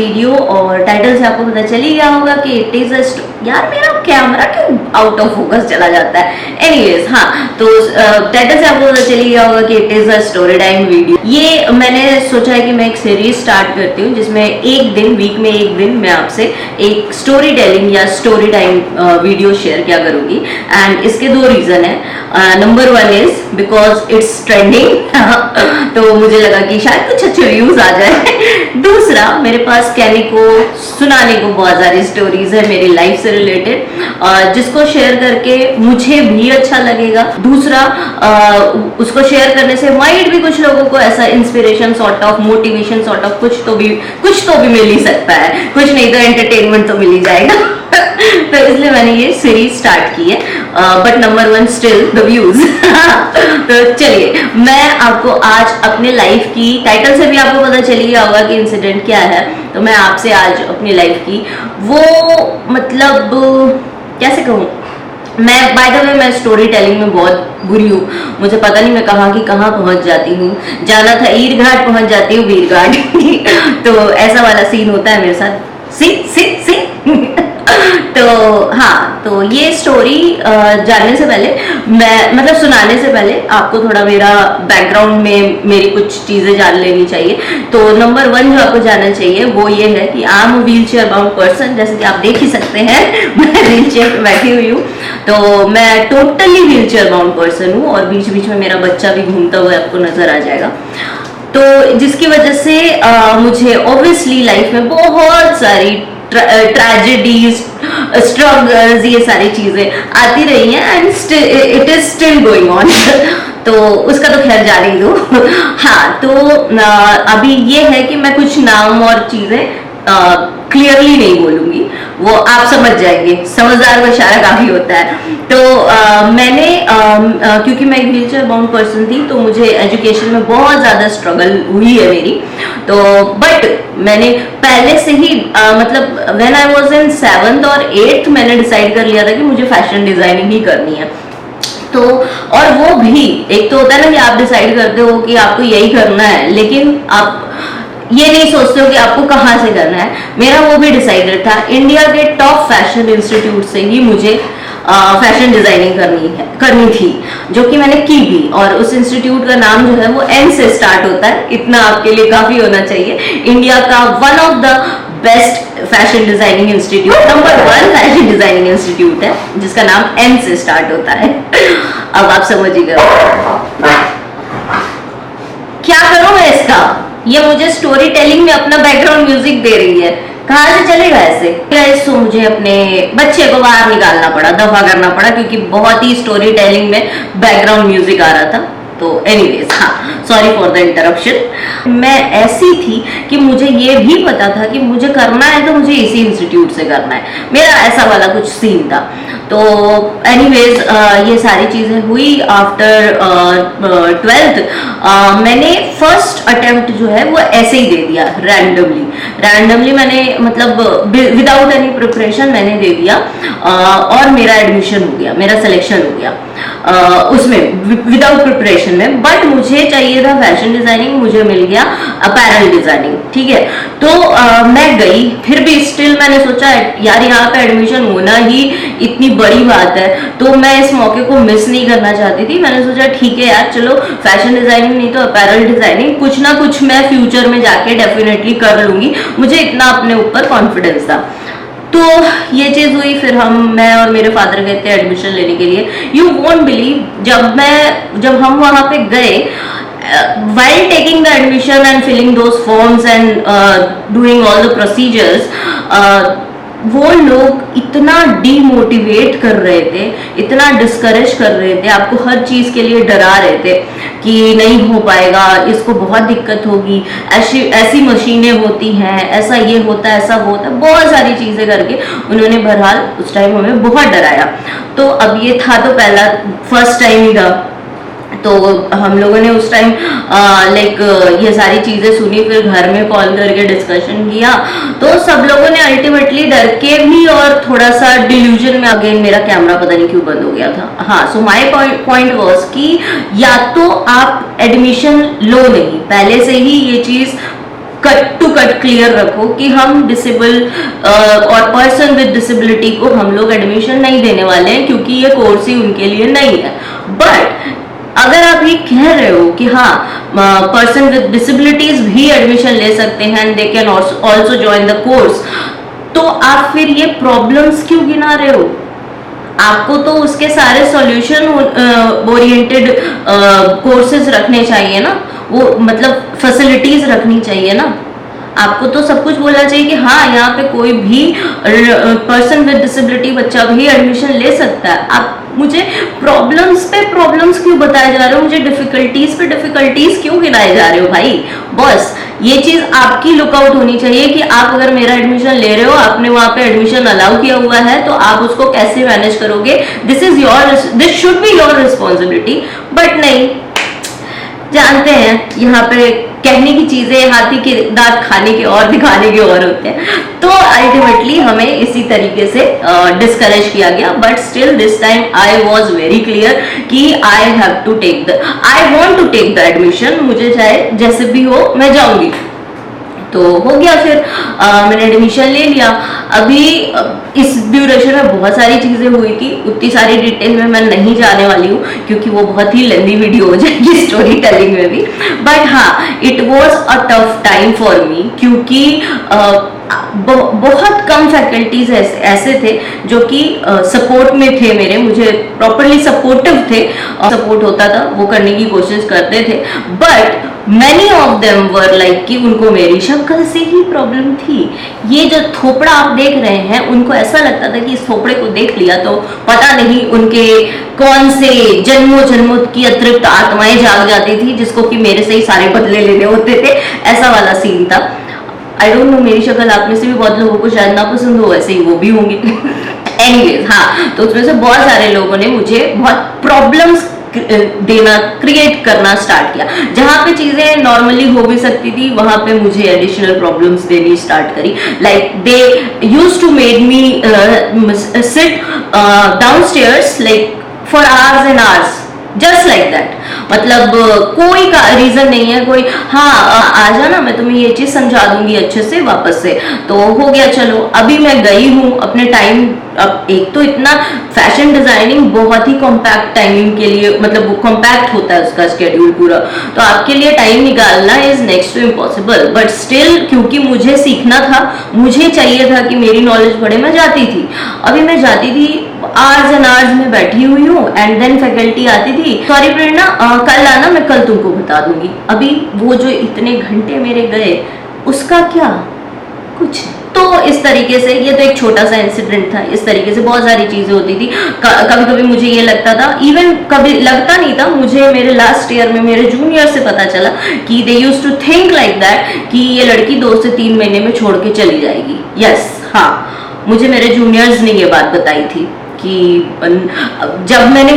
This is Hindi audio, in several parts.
वीडियो, और टाइटल से आपको पता चल ही गया होगा कि इट इज यार मेरा कैमरा क्यों आउट ऑफ फोकस चला जाता है। एनीवेज हाँ, तो टाइटल से आपको पता चल ही गया होगा कि it is a story time video. ये मैंने सोचा है कि मैं एक सीरीज स्टार्ट करती हूँ जिसमें एक दिन, वीक में एक दिन मैं आपसे एक स्टोरी टेलिंग या स्टोरी टाइम वीडियो शेयर किया करूंगी। एंड इसके दो रीजन है। Number one is because it's trending तो मुझे लगा कि शायद कुछ अच्छे व्यूज आ जाए। दूसरा, मेरे पास कहने को सुनाने को बहुत सारी स्टोरीज है मेरी लाइफ से रिलेटेड, जिसको शेयर करके मुझे भी अच्छा लगेगा। दूसरा, उसको शेयर करने से माइट भी कुछ लोगों को ऐसा inspiration sort of, motivation sort of कुछ तो भी मिल ही सकता है, कुछ नहीं तो एंटरटेनमेंट तो मिल ही जाएगा। तो इसलिए मैंने ये सीरीज स्टार्ट की है। But number one still the views. तो चलिए, मैं आपको आज अपने लाइफ की, टाइटल से भी आपको पता चल गया होगा कि इंसिडेंट क्या है, तो मैं आपसे आज अपनी लाइफ की वो, मतलब कैसे कहूँ, मैं बाय द वे मैं स्टोरी टेलिंग में बहुत बुरी हूँ। मुझे पता नहीं मैं कहाँ की कहाँ पहुंच जाती हूँ। जाना था ईर घाट, पहुंच जाती हूँ वीर घाट। तो ऐसा वाला सीन होता है मेरे साथ। सी तो हाँ, तो ये स्टोरी जानने से पहले, मैं मतलब सुनाने से पहले आपको थोड़ा मेरा बैकग्राउंड में मेरी कुछ चीजें जान लेनी चाहिए। तो नंबर वन जो आपको जानना चाहिए वो ये है कि I am wheel chair bound person. जैसे कि आप देख ही सकते हैं मैं व्हील चेयर पे बैठी हुई हूँ। तो मैं totally wheel chair bound person हूँ, और बीच बीच में मेरा बच्चा भी घूमता हुआ आपको नजर आ जाएगा। तो जिसकी वजह से मुझे ऑब्वियसली लाइफ में बहुत सारी ट्रेजेडीज, स्ट्रगल्स, ये सारी चीजें आती रही हैं, and it is still going on. तो उसका तो खैर जाने ही दो। हाँ, तो अभी ये है कि मैं कुछ नाम और चीजें क्लियरली नहीं बोलूंगी, वो आप समझ जाएंगे, समझदार को इशारा काफी होता है। तो मैंने क्योंकि मैं एक व्हीलचेयर बाउंड पर्सन थी, तो मुझे एजुकेशन में बहुत ज्यादा स्ट्रगल हुई है मेरी। तो बट मैंने पहले से ही मतलब when I was in 7th और 8th मैंने डिसाइड कर लिया था कि मुझे फैशन डिजाइनिंग ही करनी है। तो और वो भी एक तो होता है ना कि आप डिसाइड करते हो कि आपको यही करना है, लेकिन आप ये नहीं सोचते हो कि आपको कहाँ से करना है। मेरा वो भी डिसाइडेड था, इंडिया के टॉप फैशन इंस्टीट्यूट से ही मुझे फैशन डिजाइनिंग करनी थी, जो कि मैंने की भी। और उस इंस्टीट्यूट का नाम जो है वो एन से स्टार्ट होता है, इतना आपके लिए काफी होना चाहिए। इंडिया का one of the best fashion designing institute, number 1 fashion designing institute है, जिसका नाम एन से स्टार्ट होता है। अब आप समझिएगा क्या करूं मैं इसका। ये मुझे स्टोरी टेलिंग में अपना बैकग्राउंड म्यूजिक दे रही है, कहाँ से चलेगा ऐसे। तो मुझे अपने बच्चे को बाहर निकालना पड़ा, दफा करना पड़ा, क्योंकि बहुत ही स्टोरी टेलिंग में बैकग्राउंड म्यूजिक आ रहा था। तो एनीवेज हाँ, सॉरी फॉर द इंटरप्शन। मैं ऐसी थी कि मुझे ये भी पता था कि मुझे करना है तो मुझे इसी इंस्टीट्यूट से करना है, मेरा ऐसा वाला कुछ सीन था। तो एनीवेज ये सारी चीजें हुई आफ्टर 12th। मैंने फर्स्ट अटेम्प्ट जो है वो ऐसे ही दे दिया, रैंडमली मैंने, मतलब विदाउट एनी प्रिपरेशन मैंने दे दिया, और मेरा एडमिशन हो गया, मेरा सिलेक्शन हो गया उसमें विदाउट प्रिपरेशन में। बट मुझे चाहिए था फैशन डिजाइनिंग, मुझे मिल गया अपैरल डिजाइनिंग, ठीक है। तो मैं गई, फिर भी स्टिल मैंने सोचा यार यहाँ पे एडमिशन होना ही इतनी बड़ी बात है, तो मैं इस मौके को मिस नहीं करना चाहती थी। मैंने सोचा ठीक है यार, चलो फैशन डिजाइनिंग नहीं तो अपैरल डिजाइनिंग, कुछ ना कुछ मैं फ्यूचर में जाके डेफिनेटली कर लूंगी, मुझे इतना अपने ऊपर कॉन्फिडेंस था। तो ये चीज हुई, फिर मैं और मेरे फादर गए थे एडमिशन लेने के लिए। यू वोंट बिलीव, जब हम वहां पे गए, while taking the admission and filling those forms and doing all the procedures, वो लोग इतना डीमोटिवेट कर रहे थे, इतना डिस्करेज कर रहे थे, आपको हर चीज के लिए डरा रहे थे कि नहीं हो पाएगा, इसको बहुत दिक्कत होगी, ऐसी मशीनें होती हैं, ऐसा ये होता है, ऐसा होता है, बहुत सारी चीजें करके उन्होंने बहरहाल उस टाइम हमें बहुत डराया। तो अब ये था तो पहला फर्स्ट टाइम ही था, तो हम लोगों ने उस टाइम ये सारी चीजें सुनी, फिर घर में कॉल करके डिस्कशन किया। तो सब लोगों ने अल्टीमेटली डर के भी और थोड़ा सा डिल्यूजन में, अगेन मेरा कैमरा पता नहीं क्यों बंद हो गया था। हाँ, सो माय पॉइंट वाज कि या तो आप एडमिशन लो नहीं, पहले से ही ये चीज कट टू कट क्लियर रखो कि हम डिसेबल और पर्सन विद डिसेबिलिटी को हम लोग एडमिशन नहीं देने वाले हैं, क्योंकि ये कोर्स ही उनके लिए नहीं है। बट अगर आप ये कह रहे हो कि हाँ पर्सन विद डिसेबिलिटीज भी एडमिशन ले सकते हैं and they can also join the course, तो आप फिर ये प्रॉब्लम्स क्यों गिना रहे हो? आपको तो उसके सारे सॉल्यूशन ओरिएंटेड कोर्सेज रखने चाहिए ना, वो मतलब फैसिलिटीज रखनी चाहिए ना। आपको तो सब कुछ बोलना चाहिए कि हाँ यहाँ पे कोई भी पर्सन विद डिसेबिलिटी बच्चा भी एडमिशन ले सकता है। आप मुझे प्रॉब्लम्स पे प्रॉब्लम्स क्यों बताए जा रहे हो? मुझे डिफिकल्टीज पे डिफिकल्टीज क्यों गिनाए जा रहे हो भाई? बॉस ये चीज आपकी लुकआउट होनी चाहिए कि आप अगर मेरा एडमिशन ले रहे हो, आपने वहां पे एडमिशन अलाउ किया हुआ है, तो आप उसको कैसे मैनेज करोगे? This should be your responsibility. But नहीं, जानते हैं यहाँ पे कहने की चीजें हाथी के दांत खाने के और दिखाने के और होते हैं, तो अल्टीमेटली हमें इसी तरीके से डिस्करेज किया गया। But still this time I was very clear कि I have to take I want to take the admission, मुझे चाहे जैसे भी हो मैं जाऊंगी। तो हो गया, फिर मैंने एडमिशन ले लिया। अभी इस ड्यूरेशन में बहुत सारी चीजें हुई थी, उतनी सारी डिटेल में मैं नहीं जाने वाली हूँ क्योंकि वो बहुत ही लेंदी वीडियो हो जाएगी स्टोरी टेलिंग में भी। बट हाँ, it was a tough time for me, क्योंकि बहुत कम फैकल्टीज ऐसे थे जो कि सपोर्ट में थे मेरे, मुझे प्रॉपरली सपोर्टिव थे, सपोर्ट होता था वो करने की कोशिश करते थे। But many of them were like कि उनको मेरी शक्ल से ही प्रॉब्लम थी। ये जो थोपड़ा आप देख रहे हैं, उनको ऐसा लगता था कि इस थोपड़े को देख लिया तो पता नहीं उनके कौन से जन्मों जन्मों की अतृप्त आत्माएं जाग जाती थी, जिसको कि मेरे से ही सारे बदले लेने होते थे। ऐसा वाला सीन था। आई डोंट नो, मेरी शक्ल आप में से भी बहुत लोगों को शायद ना पसंद हो, वैसे ही वो भी होंगे। एनीवेज हाँ, तो उसमें से बहुत सारे लोगों ने मुझे बहुत प्रॉब्लम्स देना, क्रिएट करना स्टार्ट किया। जहां पे चीजें नॉर्मली हो भी सकती थी, वहां पे मुझे एडिशनल प्रॉब्लम्स देनी स्टार्ट करी। Like they used to made me sit downstairs like for hours and hours, just like that. मतलब कोई का रीजन नहीं है, कोई हाँ आ जाना, मैं तुम्हें ये चीज समझा दूंगी अच्छे से वापस से। तो हो गया, चलो अभी मैं गई हूँ अपने टाइम। अब एक तो इतना फैशन डिजाइनिंग बहुत ही कॉम्पैक्ट टाइमिंग के लिए, मतलब वो कॉम्पैक्ट होता है उसका शेड्यूल पूरा, तो आपके लिए टाइम निकालना is next to impossible. But still क्योंकि मुझे सीखना था, मुझे चाहिए था कि मेरी नॉलेज बढ़े, मैं जाती थी। अभी मैं जाती थी, आवर्स एंड आवर्स में बैठी हुई हूँ, एंड देन फैकल्टी आती थी, सॉरी प्रेरणा कल आना, मैं कल तुमको बता दूंगी। अभी वो जो इतने घंटे मेरे गए, उसका क्या कुछ। तो इस तरीके से, ये तो एक छोटा सा इंसिडेंट था, इस तरीके से बहुत सारी चीजें होती थी। कभी कभी मुझे ये लगता था, इवन कभी लगता नहीं था, मुझे मेरे लास्ट ईयर में मेरे जूनियर से पता चला कि they used to think like that कि ये लड़की 2 से 3 महीने में छोड़ के चली जाएगी। यस हाँ, मुझे मेरे जूनियर्स ने ये बात बताई थी कि जब मैंने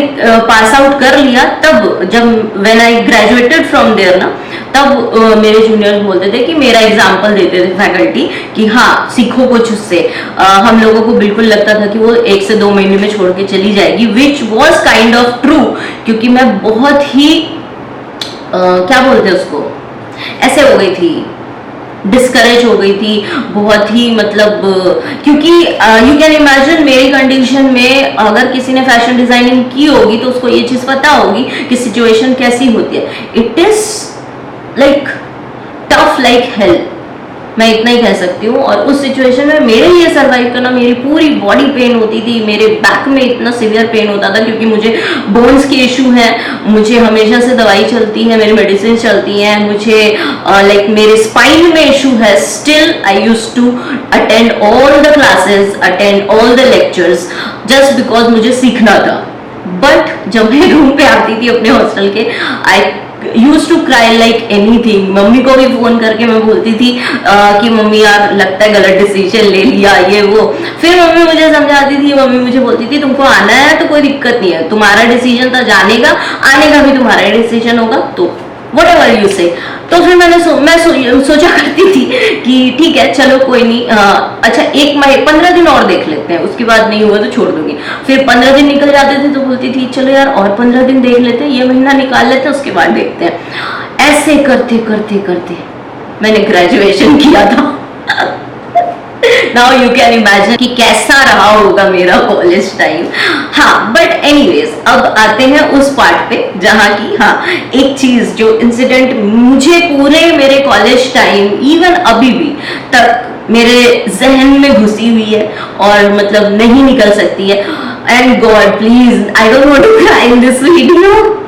पास आउट कर लिया, तब जब when I graduated from there ना, तब मेरे जूनियर्स बोलते थे कि मेरा एग्जाम्पल देते थे फैकल्टी कि हाँ सीखो कुछ उससे। हम लोगों को बिल्कुल लगता था कि वो 1 से 2 महीने में छोड़ के चली जाएगी, which was kind of true, क्योंकि मैं बहुत ही क्या बोलते हैं उसको, ऐसे हो गई थी, डिस्करेज हो गई थी बहुत ही। मतलब क्योंकि यू कैन इमेजिन मेरी कंडीशन में अगर किसी ने फैशन डिजाइनिंग की होगी तो उसको ये चीज पता होगी कि सिचुएशन कैसी होती है। It is like tough like hell, मैं इतना ही कह सकती हूँ। और उस सिचुएशन में मेरे लिए सरवाइव करना, मेरी पूरी बॉडी पेन होती थी, मेरे बैक में इतना सीवियर पेन होता था क्योंकि मुझे बोन्स के इशू है, मुझे हमेशा से दवाई चलती है, मेरी मेडिसिन चलती हैं, मुझे लाइक मेरे स्पाइन में इशू है। Still I use to attend all the classes, attend all the lectures, just because मुझे सीखना था। बट जब मैं रूम पे आती थी अपने हॉस्टल के, I use to cry like anything. Mummy को भी फोन करके मैं बोलती थी कि मम्मी यार लगता है गलत डिसीजन ले लिया, ये वो। फिर मम्मी मुझे समझाती थी, मम्मी मुझे बोलती थी तुमको आना है तो कोई दिक्कत नहीं है, तुम्हारा डिसीजन था जाने का, आने का भी तुम्हारा डिसीजन होगा, तो व्हाटएवर यू से। तो फिर मैं सोचा करती थी कि ठीक है चलो कोई नहीं, अच्छा 15 दिन और देख लेते हैं, उसके बाद नहीं हुआ तो छोड़ दूंगी। फिर 15 दिन निकल जाते थे तो बोलती थी चलो यार और 15 दिन देख लेते हैं, ये महीना निकाल लेते हैं, उसके बाद देखते हैं। ऐसे करते करते करते मैंने ग्रेजुएशन किया था। नाउ यू कैन इमेजिन कि कैसा रहा होगा मेरा कॉलेज टाइम। हाँ, बट एनीवेज अब आते हैं उस पार्ट पे जहाँ की, हाँ, एक चीज जो इंसिडेंट मुझे पूरे मेरे कॉलेज टाइम इवन अभी भी तक मेरे जहन में घुसी हुई है और मतलब नहीं निकल सकती है। And god please, I don't want to cry in this video.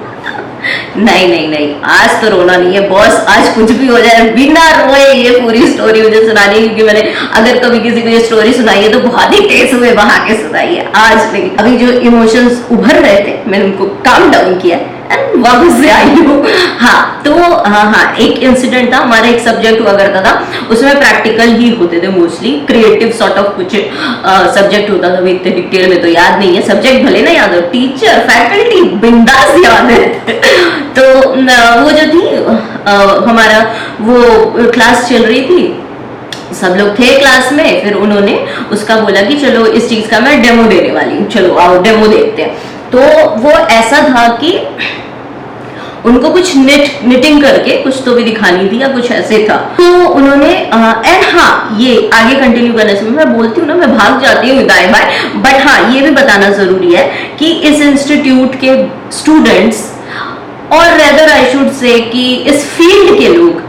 नहीं नहीं नहीं, आज तो रोना नहीं है बॉस, आज कुछ भी हो जाए बिना रोए ये पूरी स्टोरी मुझे सुनानी है, क्योंकि मैंने अगर कभी किसी को ये स्टोरी सुनाई है तो बहुत ही तेज हुए बहा के सुनाई है। आज नहीं, अभी जो इमोशंस उभर रहे थे मैंने उनको काम डाउन किया एंड वापस से आई हूँ। हाँ तो हाँ, एक इंसिडेंट था, हमारा एक सब्जेक्ट हुआ करता था, उसमें प्रैक्टिकल ही होते थे मोस्टली, क्रिएटिव सॉर्ट ऑफ कुछ सब्जेक्ट होता था, इतने डिटेल में तो याद नहीं है, सब्जेक्ट भले ना याद हो, टीचर फैकल्टी बिंदास याद है। तो वो जो थी हमारा वो क्लास चल रही थी, सब लोग थे क्लास में, फिर उन्होंने उसका बोला कि चलो इस चीज का मैं डेमो देने वाली हूँ, चलो आओ डेमो देखते हैं। तो वो ऐसा था कि उनको कुछ निटिंग करके कुछ तो भी दिखानी थी या कुछ ऐसे था, तो उन्होंने एंड हाँ, ये आगे कंटिन्यू करने से मैं बोलती हूँ ना, मैं भाग जाती हूँ बाय बाय, बट हाँ ये भी बताना जरूरी है कि इस इंस्टीट्यूट के स्टूडेंट्स, और रेदर आई शुड से कि इस फील्ड के लोग,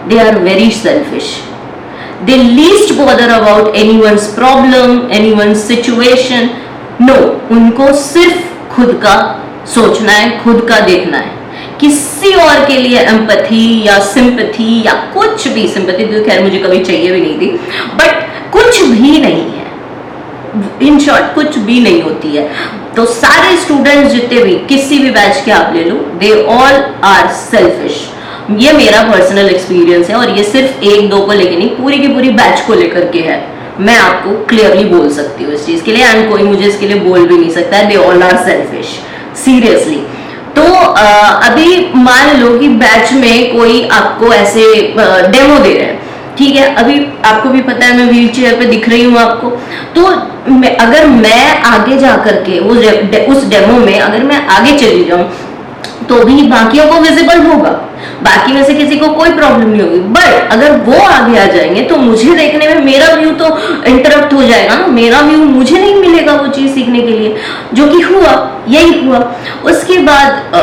they are very selfish, they least bother about anyone's problem, anyone's situation. No, उनको सिर्फ खुद का सोचना है, खुद का देखना है, किसी और के लिए एम्पैथी या सिंपैथी या कुछ भी, सिंपैथी तो खैर मुझे कभी चाहिए भी नहीं थी, बट कुछ भी नहीं है, इन शॉर्ट कुछ भी नहीं होती है। तो सारे स्टूडेंट्स जितने भी किसी भी बैच के आप ले लो, दे ऑल आर सेल्फिश। ये मेरा पर्सनल एक्सपीरियंस है, और ये सिर्फ एक दो को लेकर नहीं, पूरी की पूरी बैच को लेकर के है। मैं आपको क्लियरली बोल सकती हूँ इस चीज के लिए, एंड कोई मुझे इसके लिए बोल भी नहीं सकता है, they all are selfish, seriously. तो अभी मान लो कि बैच में कोई आपको ऐसे डेमो दे रहे हैं, ठीक है, अभी आपको भी पता है मैं व्हील चेयर पे दिख रही हूँ आपको, तो अगर मैं आगे जा करके उस डेमो में अगर मैं आगे चली जाऊं तो भी बाकियों को विजिबल होगा, बाकी में से किसी को कोई प्रॉब्लम नहीं होगी, बट अगर वो आगे आ जाएंगे तो मुझे देखने में मेरा व्यू तो इंटरप्ट हो जाएगा ना, मेरा व्यू मुझे नहीं मिलेगा वो चीज सीखने के लिए, जो कि हुआ, यही हुआ। उसके बाद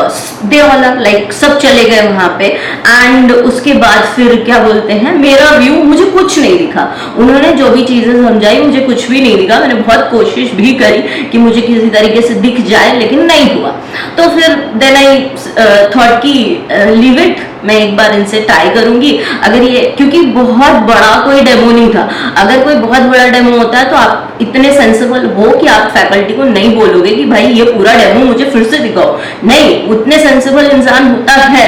दे ऑल आर लाइक, सब चले गए वहां पे, एंड उसके बाद फिर क्या बोलते हैं, मेरा व्यू मुझे कुछ नहीं दिखा, उन्होंने जो भी चीजें समझाई मुझे कुछ भी नहीं दिखा, मैंने बहुत कोशिश भी करी कि मुझे किसी तरीके से दिख जाए, लेकिन नहीं हुआ। तो फिर देन आई थॉट कि लीव इट, मैं एक बार इनसे ट्राई करूंगी, अगर ये, क्योंकि बहुत बड़ा कोई डेमो नहीं था, अगर कोई बहुत बड़ा डेमो होता है तो आप इतने सेंसिबल हो कि आप फैकल्टी को नहीं बोलोगे कि भाई ये पूरा डेमो मुझे फिर से दिखाओ, नहीं, उतने सेंसिबल इंसान होता है।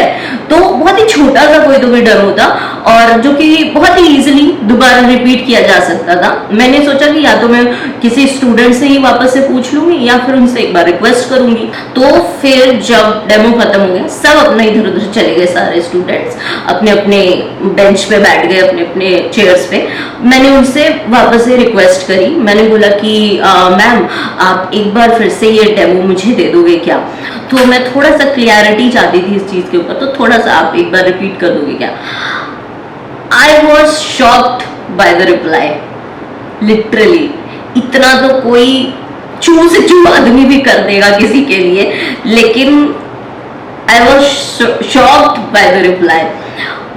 तो बहुत ही छोटा सा कोई तो भी डेमो था, और जो कि बहुत ही इजीली दोबारा रिपीट किया जा सकता था। मैंने सोचा कि या तो मैं किसी स्टूडेंट से ही वापस से पूछ लूंगी या फिर उनसे एक बार रिक्वेस्ट करूंगी। तो फिर जब डेमो खत्म हो गया, सब अपना इधर उधर चले गए, सारे स्टूडेंट्स अपने अपने बेंच पे बैठ गए, अपने अपने चेयर्स पे। मैंने उनसे वापस से रिक्वेस्ट करी, मैंने बोला कि मैम आप एक बार फिर से ये डेमो मुझे दे दोगे क्या? तो मैं थोड़ा सा क्लियरिटी चाहती थी इस चीज के ऊपर, तो थोड़ा सा आप एक बार रिपीट कर दोगे क्या? I was shocked by the reply, literally. इतना तो कोई चू से चू आदमी भी कर देगा किसी के लिए, लेकिन I was shocked by the reply.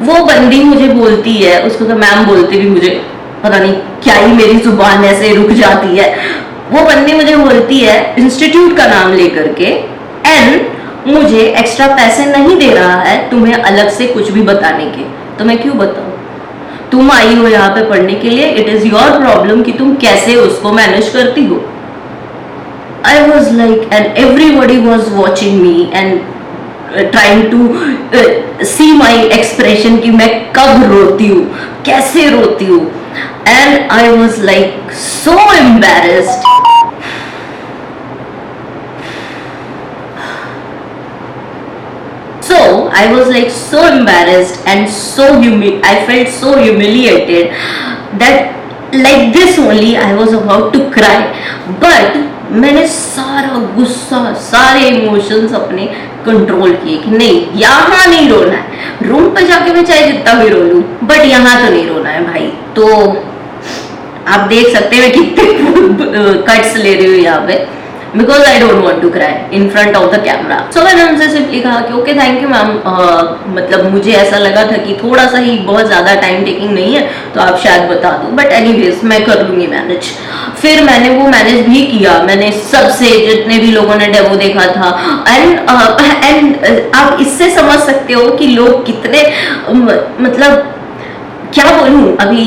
वो बंदी मुझे बोलती है, उसको तो मैम बोलते भी, मुझे पता नहीं क्या ही मेरी जुबान ऐसे रुक जाती है। वो बंदी मुझे बोलती है इंस्टीट्यूट का नाम लेकर के, एंड मुझे एक्स्ट्रा पैसे नहीं दे रहा है तुम्हें अलग से कुछ भी बताने के, तो मैं क्यों बताऊं? तुम आई हो यहाँ पे पढ़ने के लिए, इट इज योर प्रॉब्लम कि तुम कैसे उसको मैनेज करती हो। I was like, and everybody was watching me and trying to see my expression कि मैं कब रोती हूँ, कैसे रोती हूँ, and I was like so embarrassed. So I was like so embarrassed and I felt so humiliated that like this only I was about to cry, but मैंने सारा गुस्सा, सारे इमोशंस अपने कंट्रोल किए कि नहीं यहाँ नहीं रोना है, रूम पे जाके मैं चाहे जितना भी रो लूं बट यहाँ तो नहीं रोना है भाई। तो आप देख सकते हैं मैं कितने कट्स ले रही हूँ यहाँ पे, because I don't want to cry in front of the camera. So मैंने उनसे सिंपली कहा कि ओके थैंक यू मैम, मतलब मुझे ऐसा लगा था कि थोड़ा सा ही, बहुत ज्यादा टाइम टेकिंग नहीं है तो आप शायद बता दो, बट एनीवेज मैं कर लूंगी मैनेज। फिर मैंने वो मैनेज भी किया, मैंने सबसे जितने भी लोगों ने डेमो देखा था, एंड आप इससे समझ सकते हो कि लोग कितने मतलब क्या बोलूं, अभी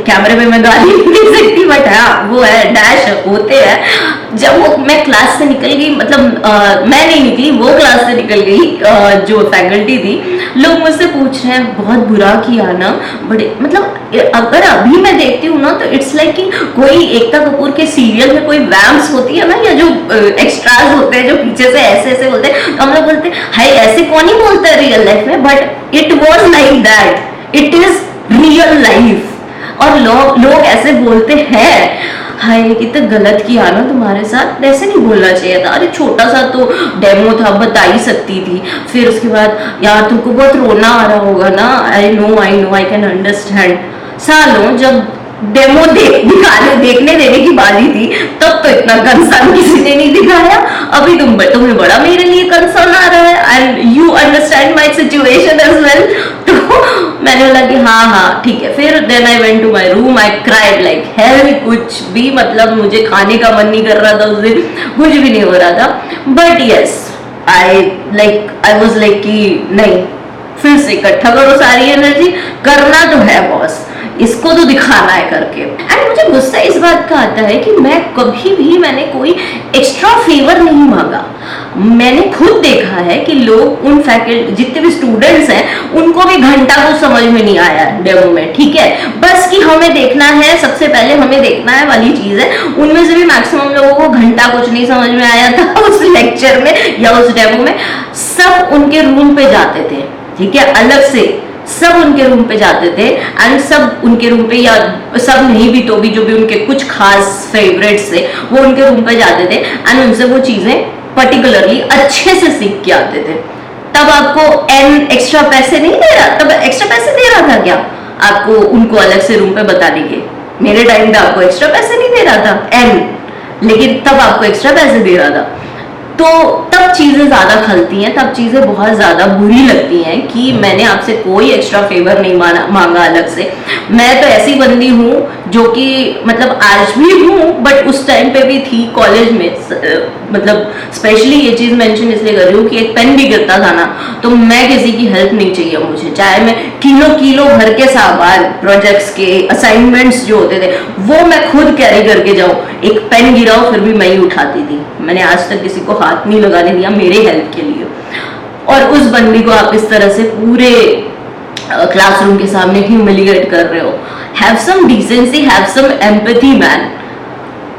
कैमरे में मैं गाली नहीं दे सकती बट हाँ वो है, डैश होते हैं। जब वो मैं क्लास से निकल गई, मतलब मैं नहीं निकली, वो क्लास से निकल गई, जो फैकल्टी थी, लोग मुझसे पूछ रहे हैं बहुत बुरा किया ना, बड़े मतलब अगर अभी मैं देखती हूँ ना तो इट्स लाइक कि कोई एकता कपूर के सीरियल में कोई वैम्स होती है ना, या जो एक्स्ट्राज होते हैं जो पीछे से ऐसे ऐसे बोलते हैं, तो हम लोग बोलते हैं हाय ऐसे कौन ही बोलता है रियल लाइफ में, but it was like that, it is real life. और लोग ऐसे बोलते हैं हाय कितना गलत किया ना तुम्हारे साथ, ऐसे नहीं बोलना चाहिए था, अरे छोटा सा तो डेमो था बता ही सकती थी। फिर उसके बाद यार तुमको बहुत रोना आ रहा होगा ना, I know I can understand. सालों जब डेमो देखने देने की बारी थी तब तो इतना कंसर्न किसी ने नहीं दिखाया, अभी तुम्हें बड़ा मेरे लिए कंसर्न आ रहा है, and you understand my situation as well. तो मैंने बोला कि हाँ ठीक है। फिर then I went to my room, I cried like hell, कुछ भी मतलब मुझे खाने का मन नहीं कर रहा था उस दिन, कुछ भी नहीं हो रहा था, but yes I was like कि नहीं फिर से इकट्ठा करो सारी एनर्जी, करना तो है बॉस, इसको तो दिखाना है करके। एंड मुझे गुस्सा इस बात का आता है कि मैंने कोई एक्स्ट्रा फेवर नहीं मांगा। मैंने खुद देखा है कि लोग उन फैकल्टी जितने भी स्टूडेंट्स हैं उनको भी घंटा कुछ समझ में नहीं आया डेमो में, ठीक है, बस कि हमें देखना है, सबसे पहले हमें देखना है वाली चीज है। उनमें से भी मैक्सिमम लोगों को घंटा कुछ नहीं समझ में आया था उस लेक्चर में या उस डेमो में। सब उनके रूम पे जाते थे, ठीक है, अलग से सब उनके रूम पे जाते थे, एंड सब उनके रूम पे, या सब नहीं भी तो भी जो भी उनके कुछ खास फेवरेट्स थे वो उनके रूम पे जाते थे, एंड उनसे वो चीजें पर्टिकुलरली अच्छे से सीख के आते थे। तब आपको एन एक्स्ट्रा पैसे नहीं दे रहा, तब एक्स्ट्रा पैसे दे रहा था क्या आपको उनको अलग से रूम पे बताने के? मेरे टाइम पे आपको एक्स्ट्रा पैसे नहीं दे रहा था एन, लेकिन तब आपको एक्स्ट्रा पैसे दे रहा था। तो तब चीजें ज्यादा खलती हैं, तब चीजें बहुत ज्यादा बुरी लगती हैं कि मैंने आपसे कोई एक्स्ट्रा फेवर नहीं मांगा अलग से। मैं तो ऐसी बंदी हूँ जो कि मतलब आज भी हूँ, बट उस टाइम पे भी थी कॉलेज में, मतलब स्पेशली ये चीज मेंशन इसलिए कर रही हूँ कि एक पेन भी गिरता था ना तो मैं किसी की हेल्प नहीं चाहिए मुझे, चाहे मैं किलो भर के सामान, प्रोजेक्ट्स के असाइनमेंट्स जो होते थे वो मैं खुद कैरी करके जाऊँ, एक पेन गिरा हो फिर भी मैं ही उठाती थी। मैंने आज तक किसी को हाथ नहीं लगाने दिया मेरे हेल्प के लिए। और उस बंदी को आप इस तरह से पूरे क्लासरूम के सामने ह्यूमिलिएट कर रहे हो। Have some decency, have some empathy man.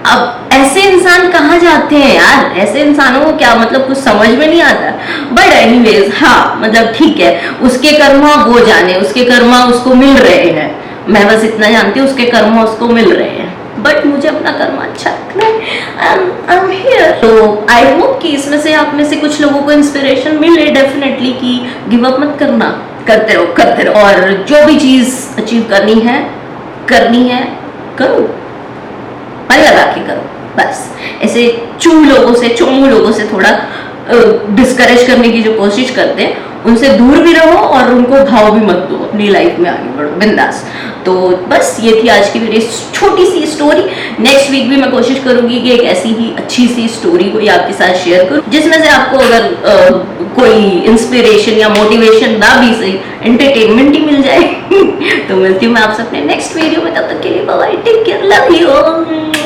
अब ऐसे इंसान कहाँ जाते हैं यार, ऐसे इंसानों को क्या मतलब कुछ समझ में नहीं आता। बट एनीवेज हाँ मतलब ठीक है, उसके कर्मा वो जाने, उसके कर्मा उसको मिल रहे हैं, मैं बस इतना जानती हूँ उसके कर्मा उसको मिल रहे हैं, बट मुझे अपना कर्म अच्छा रखना है। I am here. तो आई होप कि इसमें से आप में से कुछ लोगों को इंस्पिरेशन मिले डेफिनेटली कि गिव अप मत करना, करते रहो, और जो भी चीज अचीव करनी है करो, मन लगा के करो। बस ऐसे चोमू लोगों से थोड़ा डिस्करेज करने की जो कोशिश करते हैं उनसे दूर भी रहो और उनको भाव भी मत दो, अपनी लाइफ में आगे बढ़ो बिंदास। तो बस ये थी आज की मेरी छोटी सी स्टोरी। नेक्स्ट वीक भी मैं कोशिश करूंगी कि एक ऐसी ही अच्छी सी स्टोरी कोई आपके साथ शेयर करूं जिसमें से आपको अगर कोई इंस्पिरेशन या मोटिवेशन ना भी सही एंटरटेनमेंट ही मिल जाए। तो मिलती हूँ मैं आपसे अपने नेक्स्ट वीडियो में, तब तक के लिए bye bye, take care, love you.